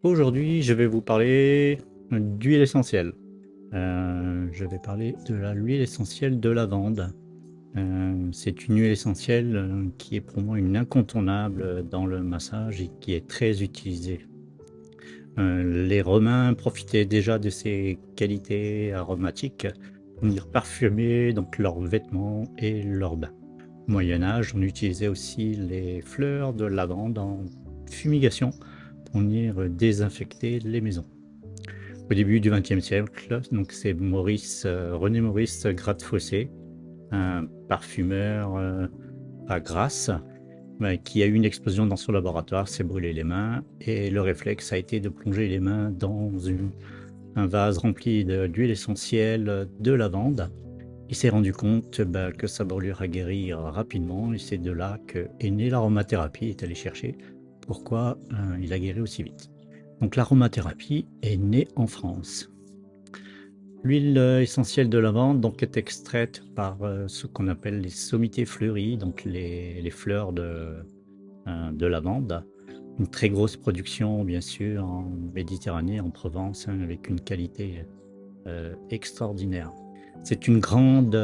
Aujourd'hui, je vais vous parler d'huile essentielle. Je vais parler de l'huile essentielle de lavande. C'est une huile essentielle qui est pour moi une incontournable dans le massage et qui est très utilisée. Les Romains profitaient déjà de ses qualités aromatiques pour venir parfumer donc leurs vêtements et leurs bains. Au Moyen Âge, on utilisait aussi les fleurs de lavande en fumigation pour venir désinfecter les maisons. Au début du XXe siècle, donc c'est René Maurice Gratefossé, un parfumeur à Grasse, qui a eu une explosion dans son laboratoire, s'est brûlé les mains, et le réflexe a été de plonger les mains dans un vase rempli d'huile essentielle de lavande. Il s'est rendu compte que sa brûlure a guéri rapidement, et c'est de là qu'est née l'aromathérapie. Il est allé chercher pourquoi il a guéri aussi vite. Donc l'aromathérapie est née en France. L'huile essentielle de lavande donc, est extraite par ce qu'on appelle les sommités fleuries, donc les fleurs de lavande. Une très grosse production, bien sûr, en Méditerranée, en Provence, avec une qualité extraordinaire. C'est une grande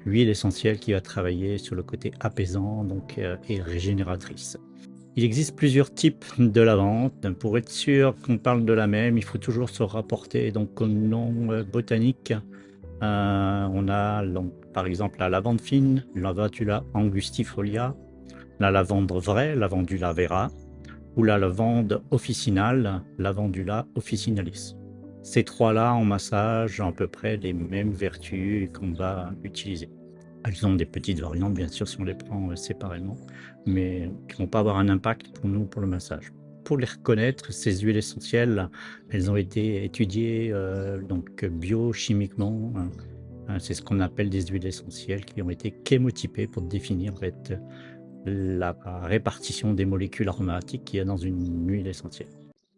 huile essentielle qui va travailler sur le côté apaisant donc, et régénératrice. Il existe plusieurs types de lavande. Pour être sûr qu'on parle de la même, il faut toujours se rapporter donc, au nom botanique. On a donc, par exemple la lavande fine, Lavandula angustifolia, la lavande vraie, Lavandula vera, ou la lavande officinale, Lavandula officinalis. Ces trois-là en massage ont à peu près les mêmes vertus qu'on va utiliser. Elles ont des petites variantes, bien sûr, si on les prend séparément, mais qui ne vont pas avoir un impact pour nous, pour le massage. Pour les reconnaître, ces huiles essentielles, elles ont été étudiées donc biochimiquement. C'est ce qu'on appelle des huiles essentielles qui ont été chémotypées pour définir la répartition des molécules aromatiques qu'il y a dans une huile essentielle.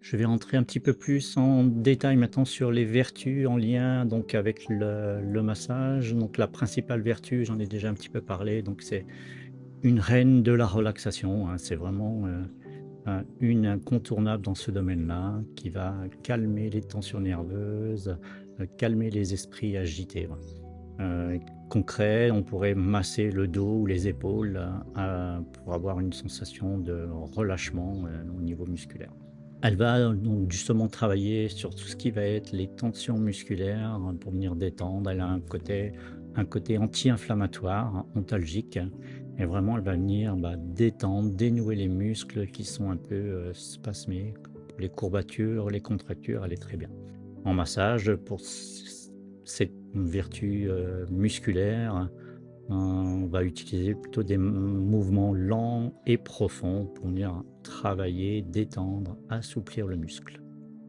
Je vais rentrer un petit peu plus en détail maintenant sur les vertus en lien donc avec le massage. Donc la principale vertu, j'en ai déjà un petit peu parlé, donc c'est une reine de la relaxation. C'est vraiment une incontournable dans ce domaine-là qui va calmer les tensions nerveuses, calmer les esprits agités. Concret, on pourrait masser le dos ou les épaules pour avoir une sensation de relâchement au niveau musculaire. Elle va donc justement travailler sur tout ce qui va être les tensions musculaires pour venir détendre. Elle a un côté anti-inflammatoire, antalgique, et vraiment elle va venir détendre, dénouer les muscles qui sont un peu spasmés. Les courbatures, les contractures, elle est très bien. En massage, pour cette vertu musculaire, on va utiliser plutôt des mouvements lents et profonds pour venir travailler, détendre, assouplir le muscle.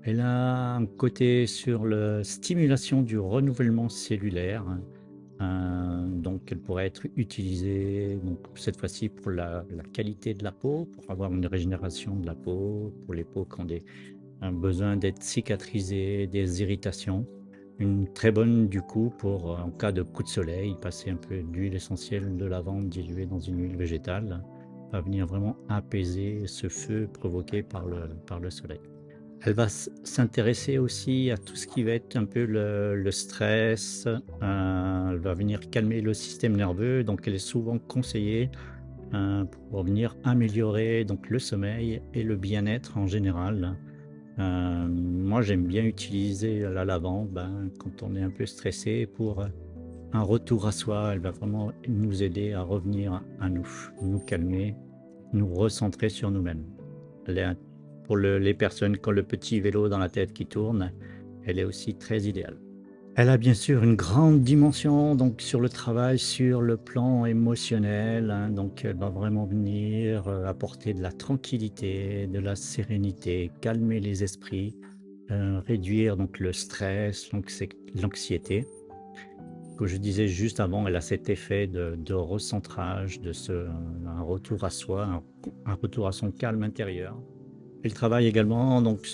Elle a un côté sur la stimulation du renouvellement cellulaire. Donc elle pourrait être utilisée donc, cette fois-ci pour la qualité de la peau, pour avoir une régénération de la peau, pour les peaux qui ont un besoin d'être cicatrisées, des irritations. Une très bonne du coup pour en cas de coup de soleil, passer un peu d'huile essentielle de lavande diluée dans une huile végétale va venir vraiment apaiser ce feu provoqué par le soleil. Elle va s'intéresser aussi à tout ce qui va être un peu le stress, elle va venir calmer le système nerveux, donc elle est souvent conseillée pour venir améliorer donc, le sommeil et le bien-être en général. Moi, j'aime bien utiliser la lavande quand on est un peu stressé pour un retour à soi. Elle va vraiment nous aider à revenir à nous calmer, nous recentrer sur nous-mêmes. Pour les personnes qui ont le petit vélo dans la tête qui tourne, elle est aussi très idéale. Elle a bien sûr une grande dimension donc sur le travail, sur le plan émotionnel, donc elle va vraiment venir apporter de la tranquillité, de la sérénité, calmer les esprits, réduire donc le stress, l'anxiété. Comme je disais juste avant, elle a cet effet de recentrage, un retour à soi, un retour à son calme intérieur. Elle travaille également donc,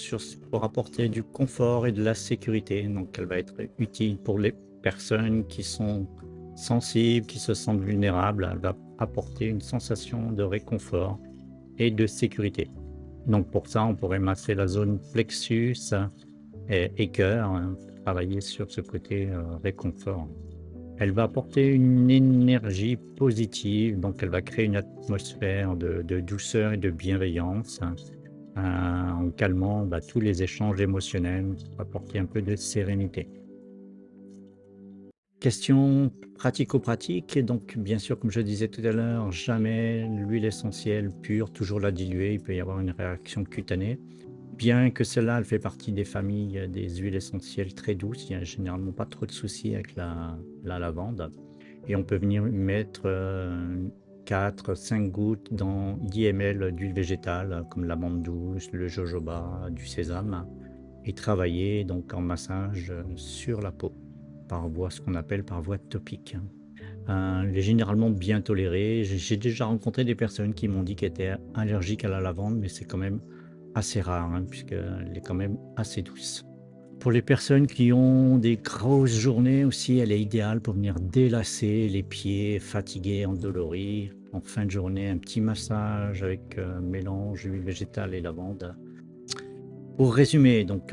pour apporter du confort et de la sécurité. Donc, elle va être utile pour les personnes qui sont sensibles, qui se sentent vulnérables. Elle va apporter une sensation de réconfort et de sécurité. Donc pour ça, on pourrait masser la zone plexus et cœur, hein, travailler sur ce côté réconfort. Elle va apporter une énergie positive, donc elle va créer une atmosphère de douceur et de bienveillance, hein, en calmant tous les échanges émotionnels, pour apporter un peu de sérénité. Question pratico-pratique, donc bien sûr, comme je disais tout à l'heure, jamais l'huile essentielle pure, toujours la diluer, il peut y avoir une réaction cutanée. Bien que celle-là, elle fait partie des familles des huiles essentielles très douces, il n'y a généralement pas trop de soucis avec la lavande. Et on peut venir mettre 4-5 gouttes dans 10 ml d'huile végétale, comme l'amande douce, le jojoba, du sésame, et travailler donc en massage sur la peau, par voie, ce qu'on appelle par voie topique. Elle est généralement bien tolérée. J'ai déjà rencontré des personnes qui m'ont dit qu'elles étaient allergiques à la lavande, mais c'est quand même assez rare, hein, puisqu'elle est quand même assez douce. Pour les personnes qui ont des grosses journées aussi, elle est idéale pour venir délasser les pieds fatigués, endoloris. En fin de journée, un petit massage avec mélange huile végétale et lavande. Pour résumer, donc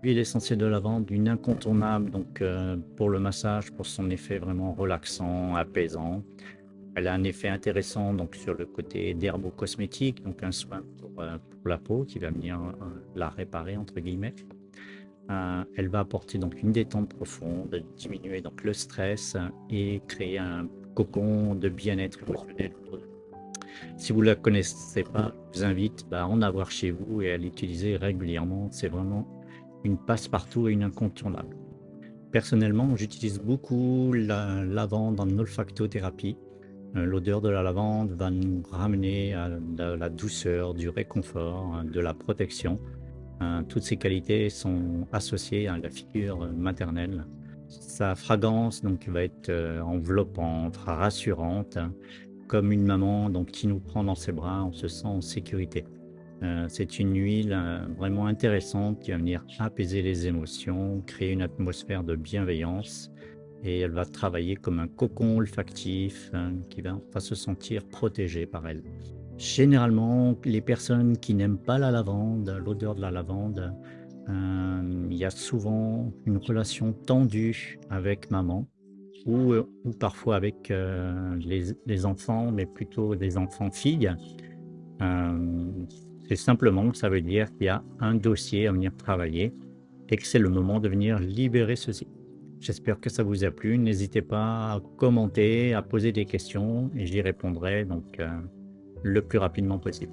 l'huile essentielle de lavande, une incontournable donc pour le massage, pour son effet vraiment relaxant, apaisant. Elle a un effet intéressant donc sur le côté dermo-cosmétique, donc un soin pour la peau qui va venir la réparer entre guillemets. Elle va apporter donc une détente profonde, diminuer donc le stress et créer un cocon de bien-être émotionnel. Si vous ne la connaissez pas, je vous invite à en avoir chez vous et à l'utiliser régulièrement. C'est vraiment une passe-partout et une incontournable. Personnellement, j'utilise beaucoup la lavande en olfactothérapie. L'odeur de la lavande va nous ramener à de la douceur, du réconfort, hein, de la protection. Toutes ces qualités sont associées à la figure maternelle. Sa fragrance donc va être enveloppante, rassurante, hein, comme une maman donc, qui nous prend dans ses bras, on se sent en sécurité. C'est une huile vraiment intéressante qui va venir apaiser les émotions, créer une atmosphère de bienveillance et elle va travailler comme un cocon olfactif qui va se sentir protégé par elle. Généralement, les personnes qui n'aiment pas la lavande, l'odeur de la lavande, il y a souvent une relation tendue avec maman ou parfois avec les enfants, mais plutôt des enfants-filles. C'est simplement que ça veut dire qu'il y a un dossier à venir travailler et que c'est le moment de venir libérer ceci. J'espère que ça vous a plu. N'hésitez pas à commenter, à poser des questions et j'y répondrai donc le plus rapidement possible.